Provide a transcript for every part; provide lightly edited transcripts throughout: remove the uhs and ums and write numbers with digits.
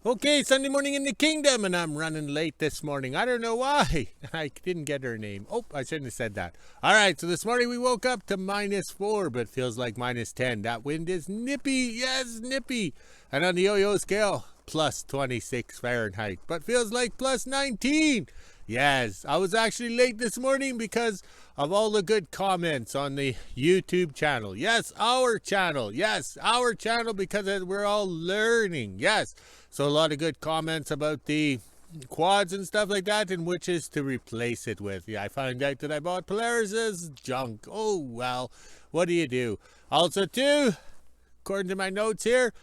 Okay, Sunday morning in the kingdom, and I'm running late this morning. I don't know why. I didn't get her name. Oh, I shouldn't have said that. All right, so this morning we woke up to -4, but feels like -10. That wind is nippy. Yes, nippy. And on the yo-yo scale, +26 Fahrenheit, but feels like +19. Yes, I was actually late this morning because of all the good comments on the YouTube channel. Yes, our channel. Yes, our channel, because we're all learning. Yes. So a lot of good comments about the quads and stuff like that, and which is to replace it with. Yeah, I found out that I bought Polaris's junk. Oh, well, what do you do? Also, too, according to my notes here,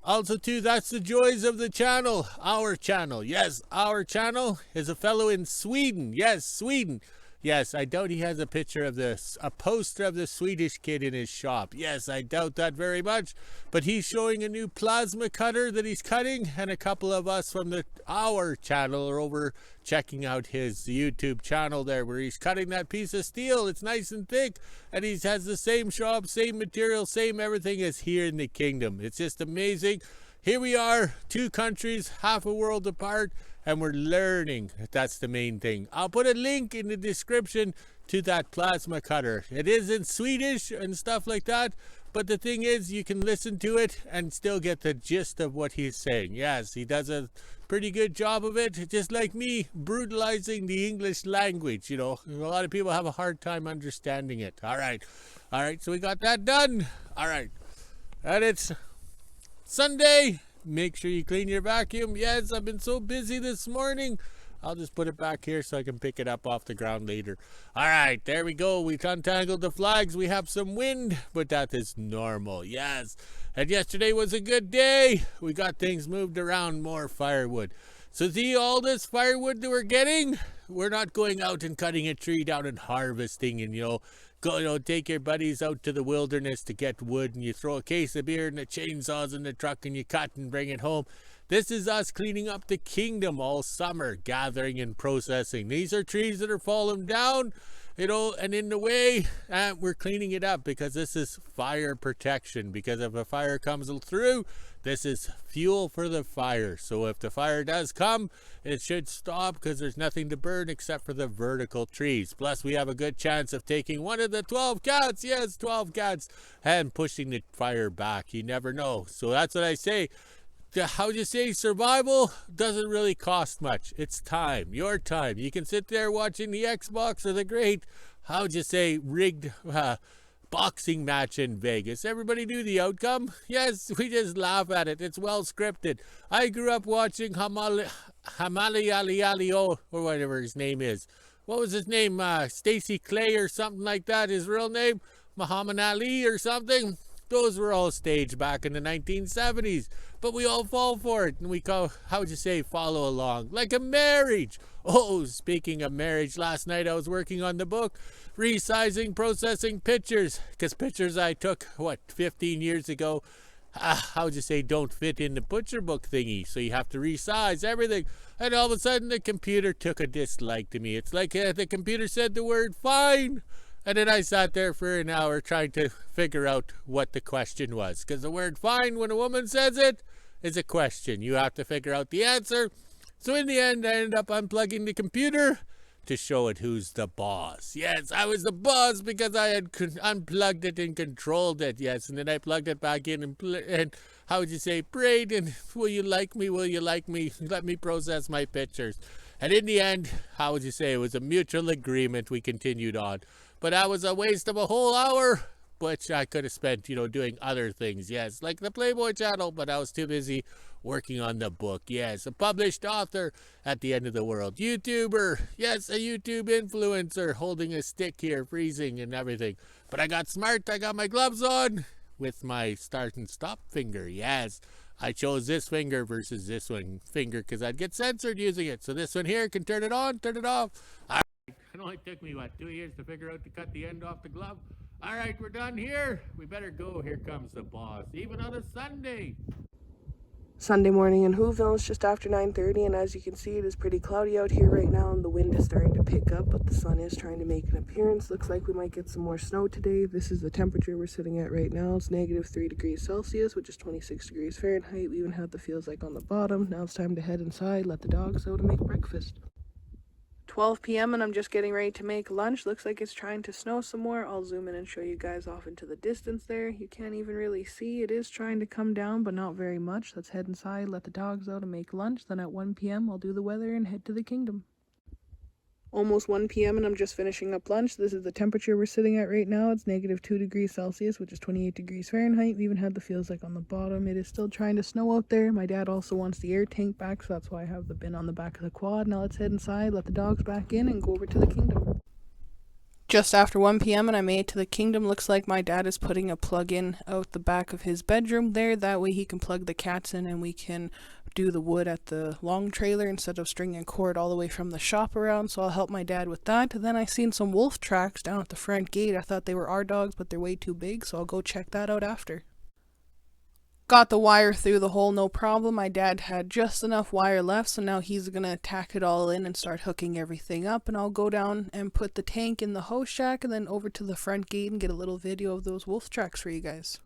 also, too, that's the joys of the channel. Our channel. Yes, our channel is a fellow in Sweden. Yes, Sweden. Yes, I doubt he has a picture of this, a poster of the Swedish kid in his shop. Yes, I doubt that very much. But he's showing a new plasma cutter that he's cutting, and a couple of us from our channel are over checking out his YouTube channel there, where he's cutting that piece of steel. It's nice and thick, and he has the same shop, same material, same everything as here in the kingdom. It's just amazing. Here we are, two countries, half a world apart, and we're learning. That's the main thing. I'll put a link in the description to that plasma cutter. It is in Swedish and stuff like that, but the thing is, you can listen to it and still get the gist of what he's saying. Yes, he does a pretty good job of it, just like me, brutalizing the English language. You know, a lot of people have a hard time understanding it. All right, so we got that done. All right, and it's Sunday. Make sure you clean your vacuum. Yes, I've been so busy this morning. I'll just put it back here so I can pick it up off the ground later. All right, there we go. We've untangled the flags. We have some wind, but that is normal. Yes. And yesterday was a good day. We got things moved around, more firewood. So see all this firewood that we're getting? We're not going out and cutting a tree down and harvesting and, take your buddies out to the wilderness to get wood, and you throw a case of beer and the chainsaws in the truck and you cut and bring it home. This is us cleaning up the kingdom all summer, gathering and processing. These are trees that are falling down, and in the way, we're cleaning it up because this is fire protection. Because if a fire comes through, this is fuel for the fire. So if the fire does come, it should stop because there's nothing to burn except for the vertical trees. Plus, we have a good chance of taking one of the 12 cats, yes, 12 cats, and pushing the fire back. You never know. So that's what I say. How do you say, survival doesn't really cost much. It's time, your time. You can sit there watching the Xbox or the great, rigged boxing match in Vegas. Everybody knew the outcome. Yes, we just laugh at it. It's well scripted. I grew up watching Hamali Alio, or whatever his name is. What was his name? Stacy Clay or something like that. His real name? Muhammad Ali or something. Those were all staged back in the 1970s. But we all fall for it. And we go, follow along. Like a marriage. Oh, speaking of marriage, last night I was working on the book, resizing, processing pictures. Because pictures I took, 15 years ago, don't fit in the butcher book thingy. So you have to resize everything. And all of a sudden the computer took a dislike to me. It's like the computer said the word fine. And then I sat there for an hour trying to figure out what the question was. Because the word fine, when a woman says it, is a question. You have to figure out the answer. So in the end, I ended up unplugging the computer to show it who's the boss. Yes, I was the boss because I had unplugged it and controlled it. Yes, and then I plugged it back in and prayed. And will you like me? Will you like me? Let me process my pictures. And in the end, it was a mutual agreement. We continued on. But that was a waste of a whole hour, which I could have spent, doing other things. Yes, like the Playboy channel, but I was too busy working on the book. Yes, a published author at the end of the world. YouTuber. Yes, a YouTube influencer holding a stick here, freezing and everything. But I got smart. I got my gloves on with my start and stop finger. Yes, I chose this finger versus this one finger because I'd get censored using it. So this one here can turn it on, turn it off. It only took me, 2 years to figure out to cut the end off the glove. All right, we're done here. We better go. Here comes the boss, even on a Sunday. Sunday morning in WHO-ville. It's just after 9:30, and as you can see, it is pretty cloudy out here right now, and the wind is starting to pick up, but the sun is trying to make an appearance. Looks like we might get some more snow today. This is the temperature we're sitting at right now. It's -3 degrees Celsius, which is 26 degrees Fahrenheit. We even have the feels like on the bottom. Now it's time to head inside, let the dogs out, and make breakfast. 12 p.m. and I'm just getting ready to make lunch. Looks like it's trying to snow some more. I'll zoom in and show you guys off into the distance there. You can't even really see. It is trying to come down, but not very much. Let's head inside, let the dogs out, and make lunch. Then at 1 p.m. I'll do the weather and head to the kingdom. Almost 1 p.m. and I'm just finishing up lunch. This is the temperature we're sitting at right now. It's -2 degrees Celsius, which is 28 degrees Fahrenheit. We even had the feels like on the bottom. It is still trying to snow out there. My dad also wants the air tank back, so that's why I have the bin on the back of the quad. Now let's head inside, let the dogs back in, and go over to the kingdom. Just after 1 p.m. and I made it to the kingdom. Looks like my dad is putting a plug-in out the back of his bedroom there. That way he can plug the cats in and we can do the wood at the long trailer instead of stringing cord all the way from the shop around. So I'll help my dad with that. Then I seen some wolf tracks down at the front gate. I thought they were our dogs, but they're way too big, so I'll go check that out after. Got the wire through the hole, no problem. My dad had just enough wire left, so now he's gonna tack it all in and start hooking everything up, and I'll go down and put the tank in the hose shack and then over to the front gate and get a little video of those wolf tracks for you guys.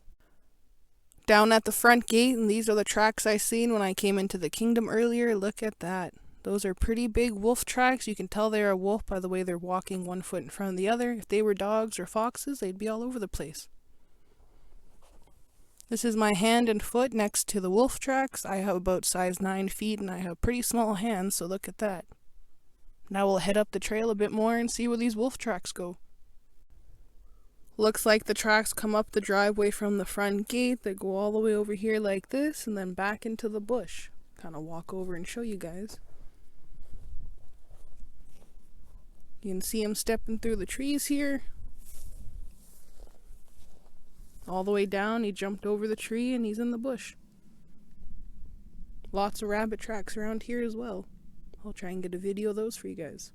Down at the front gate, and these are the tracks I seen when I came into the kingdom earlier. Look at that. Those are pretty big wolf tracks. You can tell they're a wolf by the way they're walking one foot in front of the other. If they were dogs or foxes, they'd be all over the place. This is my hand and foot next to the wolf tracks. I have about size 9 feet and I have pretty small hands, so look at that. Now we'll head up the trail a bit more and see where these wolf tracks go. Looks like the tracks come up the driveway from the front gate. They go all the way over here like this and then back into the bush. Kind of walk over and show you guys. You can see him stepping through the trees here. All the way down, he jumped over the tree and he's in the bush. Lots of rabbit tracks around here as well. I'll try and get a video of those for you guys.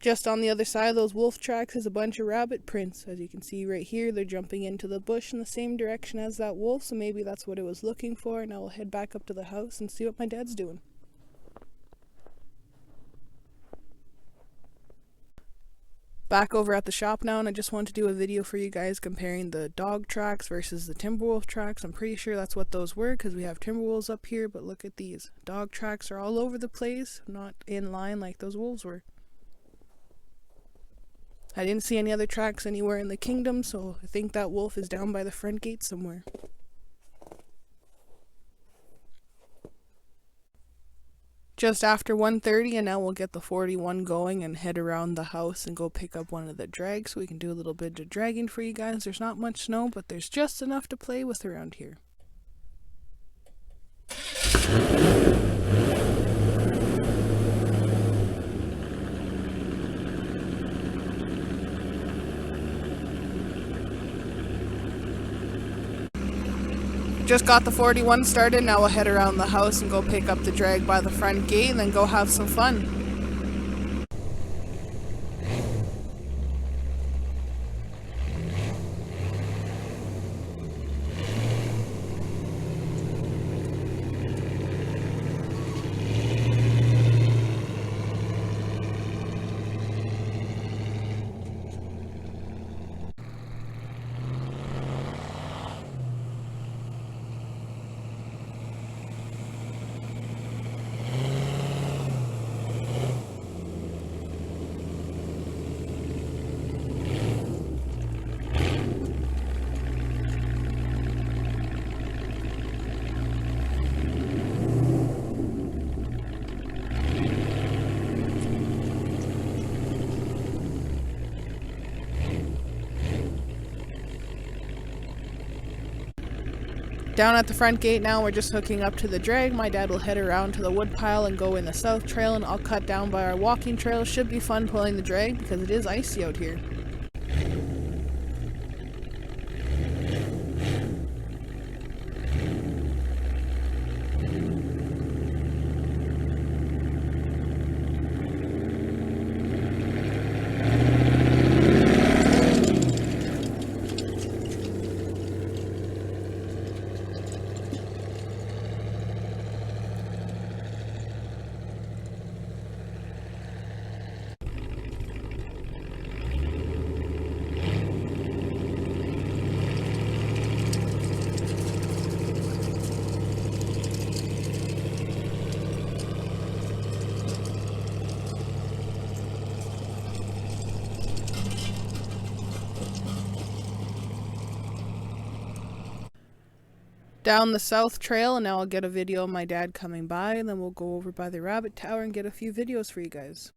Just on the other side of those wolf tracks is a bunch of rabbit prints. As you can see right here, they're jumping into the bush in the same direction as that wolf, so maybe that's what it was looking for. Now we'll head back up to the house and see what my dad's doing. Back over at the shop now, and I just want to do a video for you guys comparing the dog tracks versus the timberwolf tracks. I'm pretty sure that's what those were because we have timberwolves up here, but look at these. Dog tracks are all over the place, not in line like those wolves were. I didn't see any other tracks anywhere in the kingdom, so I think that wolf is down by the front gate somewhere. Just after 1:30, and now we'll get the 41 going and head around the house and go pick up one of the drags so we can do a little bit of dragging for you guys. There's not much snow, but there's just enough to play with around here. Just got the 41 started. Now we'll head around the house and go pick up the drag by the front gate and then go have some fun. Down at the front gate now, we're just hooking up to the drag. My dad will head around to the wood pile and go in the south trail, and I'll cut down by our walking trail. Should be fun pulling the drag because it is icy out here. down the south trail, and now I'll get a video of my dad coming by, and then we'll go over by the rabbit tower and get a few videos for you guys.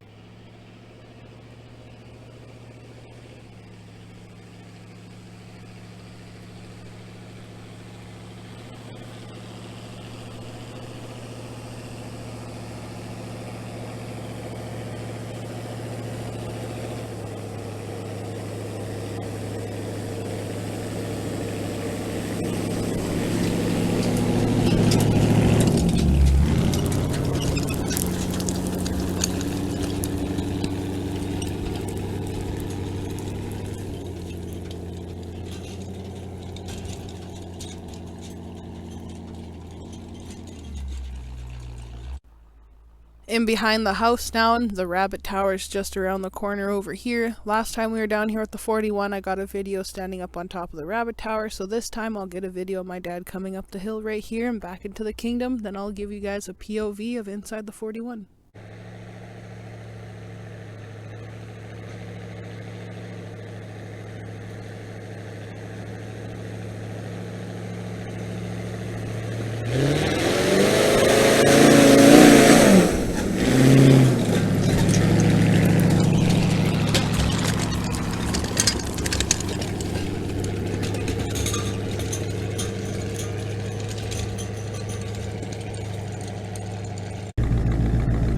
In behind the house now, the rabbit tower is just around the corner over here. Last time we were down here with the 41, I got a video standing up on top of the rabbit tower, so this time I'll get a video of my dad coming up the hill right here and back into the kingdom. Then I'll give you guys a POV of inside the 41.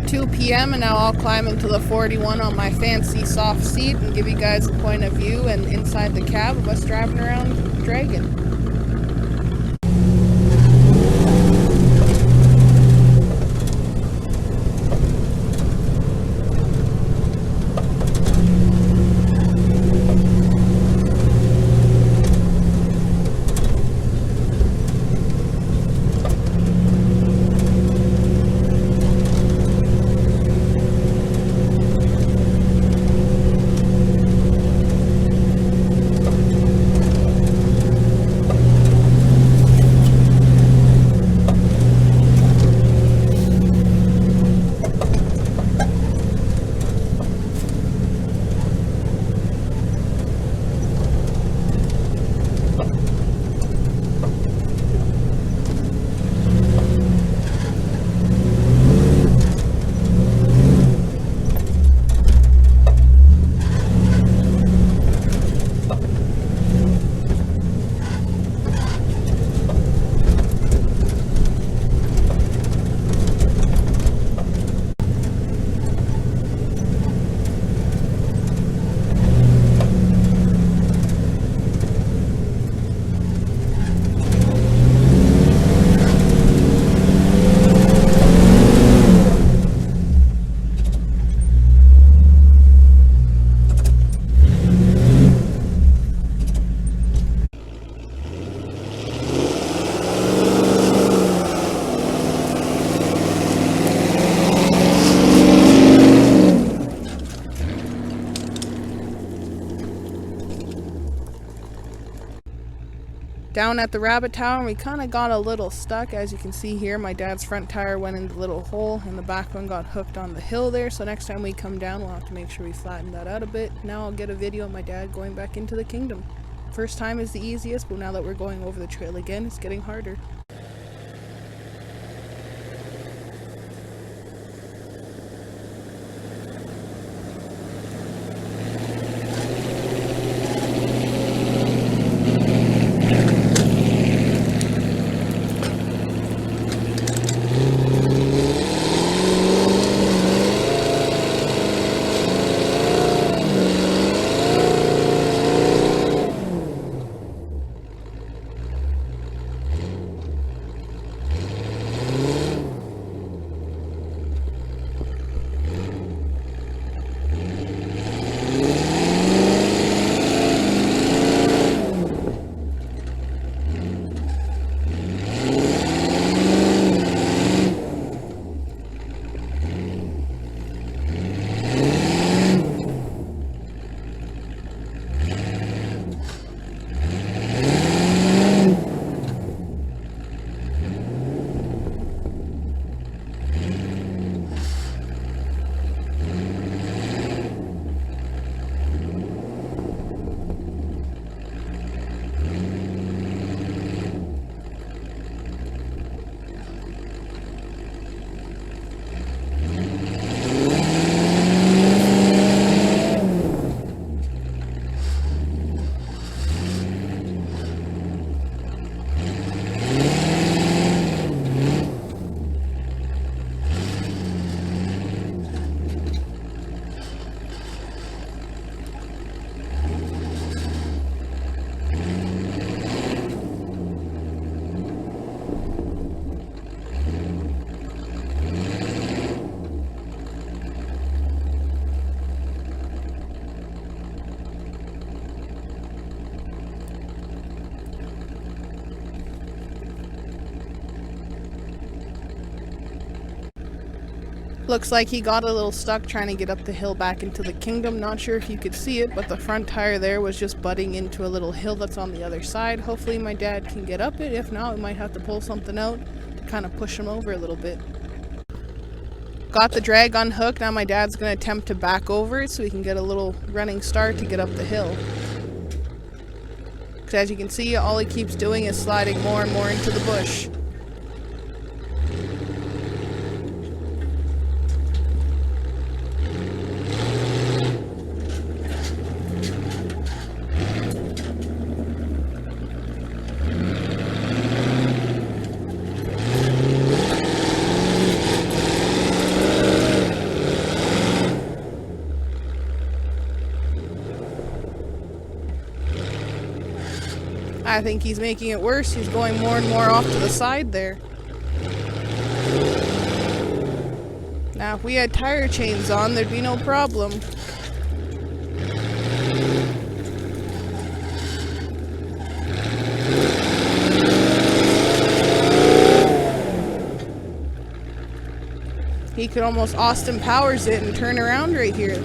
2 p.m. and now I'll climb into the 41 on my fancy soft seat and give you guys a point of view and inside the cab of us driving around Dragon. Down at the rabbit tower, we kind of got a little stuck. As you can see here, my dad's front tire went in the little hole and the back one got hooked on the hill there, so next time we come down we'll have to make sure we flatten that out a bit. Now I'll get a video of my dad going back into the kingdom. First time is the easiest, but now that we're going over the trail again, it's getting harder. Looks like he got a little stuck trying to get up the hill back into the kingdom. Not sure if you could see it, but the front tire there was just butting into a little hill that's on the other side. Hopefully my dad can get up it. If not, we might have to pull something out to kind of push him over a little bit. Got the drag unhooked. Now my dad's going to attempt to back over it so we can get a little running start to get up the hill. Because as you can see, all he keeps doing is sliding more and more into the bush. I think he's making it worse. He's going more and more off to the side there. Now, if we had tire chains on, there'd be no problem. He could almost Austin Powers it and turn around right here.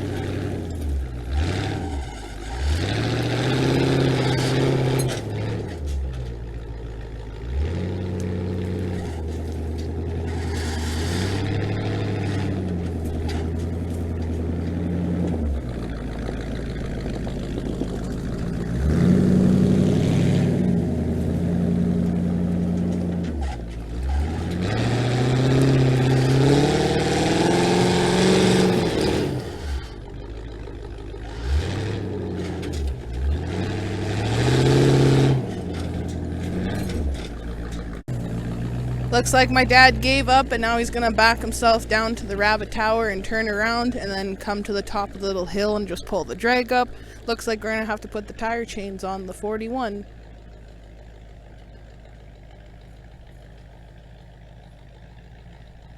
Looks like my dad gave up and now he's gonna back himself down to the rabbit tower and turn around and then come to the top of the little hill and just pull the drag up. Looks like we're gonna have to put the tire chains on the 41.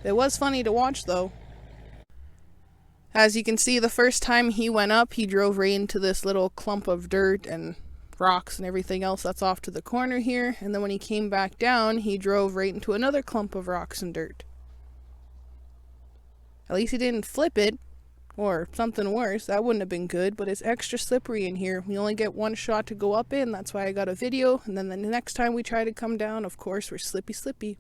It was funny to watch though. As you can see, the first time he went up, he drove right into this little clump of dirt and rocks and everything else that's off to the corner here, and then when he came back down, he drove right into another clump of rocks and dirt. At least he didn't flip it, or something worse. That wouldn't have been good, but it's extra slippery in here. We only get one shot to go up in, that's why I got a video, and then the next time we try to come down, of course, we're slippy.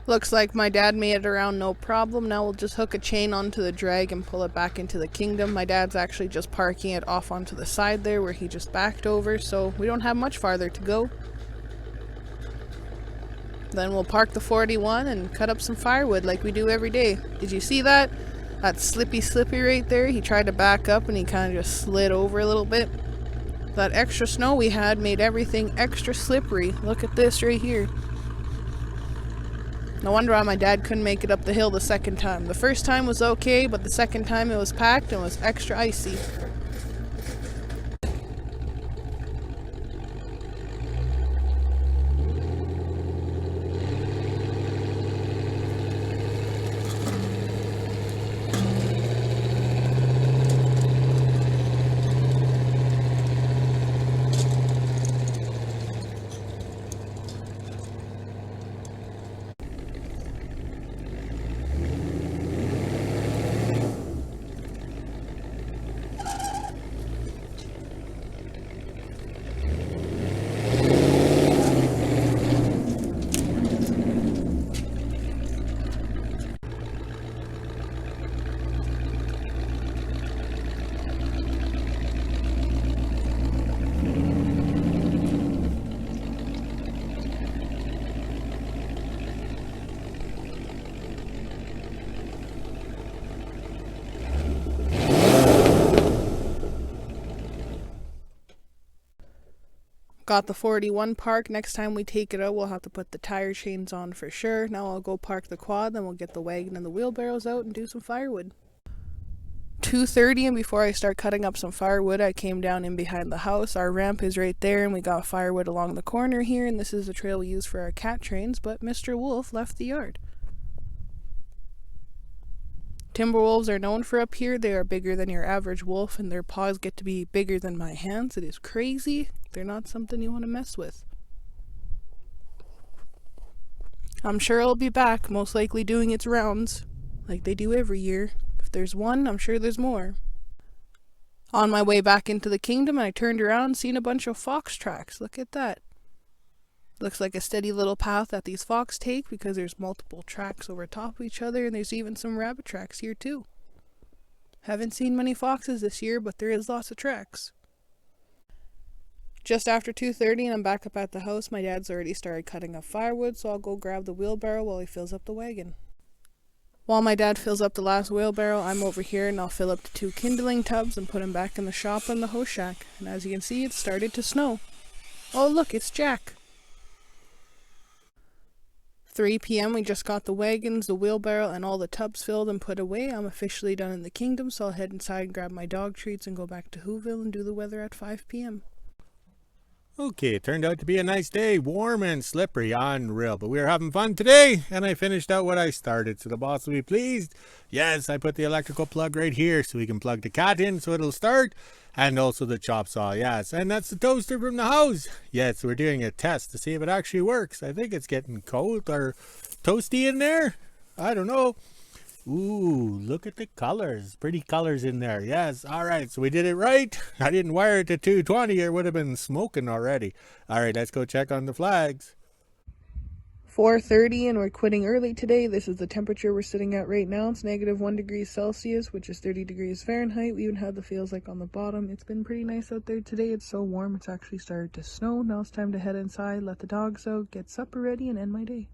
Looks like my dad made it around no problem. Now we'll just hook a chain onto the drag and pull it back into the kingdom. My dad's actually just parking it off onto the side there where he just backed over, so we don't have much farther to go. Then we'll park the 41 and cut up some firewood like we do every day. Did you see that? That slippy right there. He tried to back up and he kind of just slid over a little bit. That extra snow we had made everything extra slippery. Look at this right here. No wonder why my dad couldn't make it up the hill the second time. The first time was okay, but the second time it was packed and was extra icy. Got the 41 parked. Next time we take it out, we'll have to put the tire chains on for sure. Now I'll go park the quad, then we'll get the wagon and the wheelbarrows out and do some firewood. 2:30, and before I start cutting up some firewood, I came down in behind the house. Our ramp is right there, and we got firewood along the corner here, and this is the trail we use for our cat trains, but Mr. Wolf left the yard. Timber wolves are known for up here. They are bigger than your average wolf, and their paws get to be bigger than my hands. It is crazy. They're not something you want to mess with. I'm sure it'll be back, most likely doing its rounds. like they do every year. If there's one, I'm sure there's more. On my way back into the kingdom, I turned around and seen a bunch of fox tracks. Look at that. Looks like a steady little path that these fox take because there's multiple tracks over top of each other, and there's even some rabbit tracks here too. Haven't seen many foxes this year, but there is lots of tracks. Just after 2:30 and I'm back up at the house, my dad's already started cutting up firewood, so I'll go grab the wheelbarrow while he fills up the wagon. While my dad fills up the last wheelbarrow, I'm over here and I'll fill up the 2 kindling tubs and put them back in the shop and the host shack. And as you can see, it's started to snow. Oh look, it's Jack. 3 p.m. we just got the wagons, the wheelbarrow, and all the tubs filled and put away. I'm officially done in the kingdom, so I'll head inside and grab my dog treats and go back to WHO-ville and do the weather at 5 p.m. Okay, it turned out to be a nice day, warm and slippery, unreal, but we were having fun today, and I finished out what I started, so the boss will be pleased. Yes, I put the electrical plug right here so we can plug the cat in so it'll start, and also the chop saw, yes, and that's the toaster from the house. Yes, we're doing a test to see if it actually works. I think it's getting cold or toasty in there. I don't know. Ooh, look at the colors. Pretty colors in there. Yes, all right, so we did it right. I didn't wire it to 220 or it would have been smoking already. All right, let's go check on the flags. 4:30 and we're quitting early today. This is the temperature we're sitting at right now. It's -1 degree Celsius, which is 30 degrees Fahrenheit. We even had the feels like on the bottom. It's been pretty nice out there today. It's so warm, it's actually started to snow. Now it's time to head inside, let the dogs out, get supper ready, and end my day.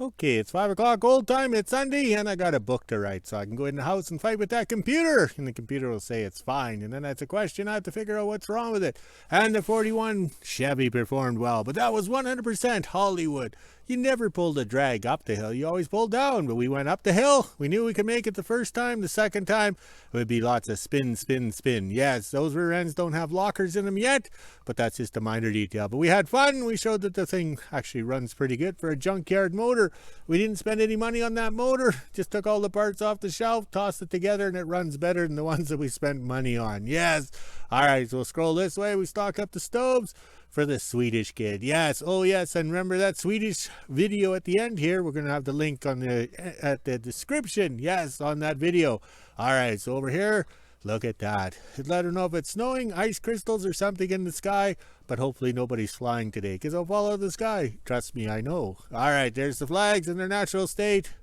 Okay, it's 5 o'clock old time, it's Sunday, and I got a book to write, so I can go in the house and fight with that computer, and the computer will say it's fine, and then that's a question, I have to figure out what's wrong with it. And the 41 Chevy performed well, but that was 100% Hollywood. You never pulled a drag up the hill, you always pulled down, but we went up the hill. We knew we could make it the first time. The second time, it would be lots of spin, spin, spin. Yes, those rear ends don't have lockers in them yet, but that's just a minor detail. But we had fun. We showed that the thing actually runs pretty good for a junkyard motor. We didn't spend any money on that motor, just took all the parts off the shelf, tossed it together, and it runs better than the ones that we spent money on. Yes. All right, so we'll scroll this way. We stock up the stoves for the Swedish kid. Yes, oh yes, and remember that Swedish video at the end here. We're going to have the link on at the description. Yes, on that video. All right, so over here, look at that. Let her know if it's snowing, ice crystals or something in the sky, but hopefully nobody's flying today because they'll fall out of the sky. Trust me, I know. All right, there's the flags in their natural state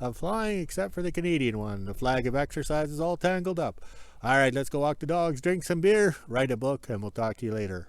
of flying, except for the Canadian one. The flag of exercise is all tangled up. All right, let's go walk the dogs, drink some beer, write a book, and we'll talk to you later.